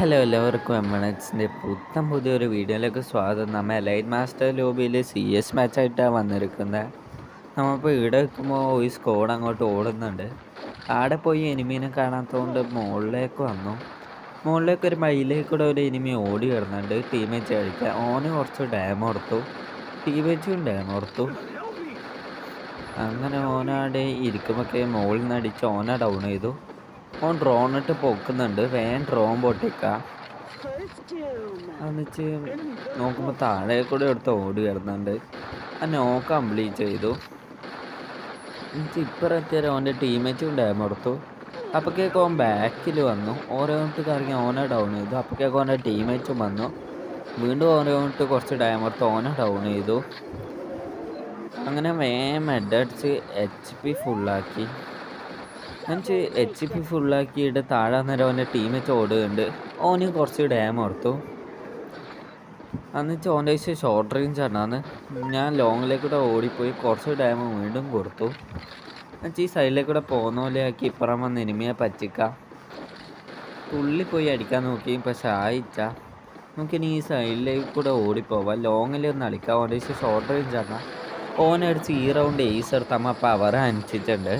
Hello എല്ലാവർക്കും എംഎൺഎക്സിൻ്റെ പുതിയൊരു വീഡിയോയിലേക്ക് സ്വാഗതം. നമ്മൾ എലൈറ്റ് മാസ്റ്റർ ലോബിയിൽ CS മാച്ചായിട്ടാണ് വന്നിരിക്കുന്നത്. നമ്മളിപ്പോൾ ഇവിടെ നിൽക്കുമ്പോൾ ഈ സ്ക്വാഡ് അങ്ങോട്ട് ഓടുന്നുണ്ട്. ആടെ പോയി എനിമീനെ കാണാത്തതുകൊണ്ട് മുകളിലേക്ക് വന്നു. മുകളിലേക്ക് ഒരു മയിലേക്കൂടെ ഒരു എനിമി ഓടി വരുന്നുണ്ട്. ടീമേറ്റ് അടിക്കുക. ഓന് കുറച്ച് ഡാം കൊടുത്തു, ടീമേറ്റും ഡാം കൊടുത്തു. അങ്ങനെ ഓനാടെ ഇരിക്കുമ്പോഴൊക്കെ മുകളിൽ നിന്ന് അടിച്ച് ഓനെ ഡൗൺ ചെയ്തു. ഓൻ ഡ്രോൺ ഇട്ട് പൊക്കുന്നുണ്ട്. വേഗം ഡ്രോൺ പൊട്ടിക്കുക. എന്നുവെച്ച് നോക്കുമ്പോൾ താഴെ കൂടെ എടുത്ത് ഓടി വരുന്നുണ്ട്. ആ നോക്ക് കംപ്ലീറ്റ് ചെയ്തു. എന്നിട്ട് ഇപ്പുറത്തിയ ഓൻ്റെ ടീമേറ്റും ഡാം കൊടുത്തു. അപ്പോഴേക്ക് ഓൻ ബാക്കിൽ വന്നു. ഓരോന്നിട്ട് കറങ്ങി ഓനെ ഡൗൺ ചെയ്തു. അപ്പോഴേക്ക് ഓൻ്റെ ടീമേറ്റും വന്നു. വീണ്ടും ഓരോന്നിട്ട് കുറച്ച് ഡാം കൊടുത്ത് ഓനെ ഡൗൺ ചെയ്തു. അങ്ങനെ വേഗം ഹെഡടിച്ച് HP ഫുള്ളാക്കി. എന്നിട്ട് HP ഫുള്ളാക്കിയിട്ട് താഴെ നേരം ഓൻ്റെ ടീമേറ്റ് ഓടുകയുണ്ട്. ഓന് കുറച്ച് ഡാം കൊടുത്തു. എന്നിട്ട് ഓൻ്റെ ഷോർട്ട് റേഞ്ച് ആണ്. ഞാൻ ലോങ്ങിലേക്കൂടെ ഓടിപ്പോയി കുറച്ച് ഡാം വീണ്ടും കൊടുത്തു. എന്നിട്ട് ഈ സൈഡിലേക്കൂടെ പോകുന്ന പോലെ ആക്കി ഇപ്പുറം വന്ന് എനിമിയെ പറ്റിക്കാം. പോയി അടിക്കാൻ നോക്കി, പക്ഷെ ആയിച്ച. നമുക്കിനി ഈ സൈഡിലേക്ക് കൂടെ ഓടിപ്പോവാം. ലോങ്ങിലൊന്നും അടിക്കാം. ഓൻ്റെ ഷോർട്ട് റേഞ്ച് ആണ്. ഓനടിച്ച് ഈ റൗണ്ട് ഏസ് എടുത്താൽ പവർ അനുസരിച്ചിട്ടുണ്ട്.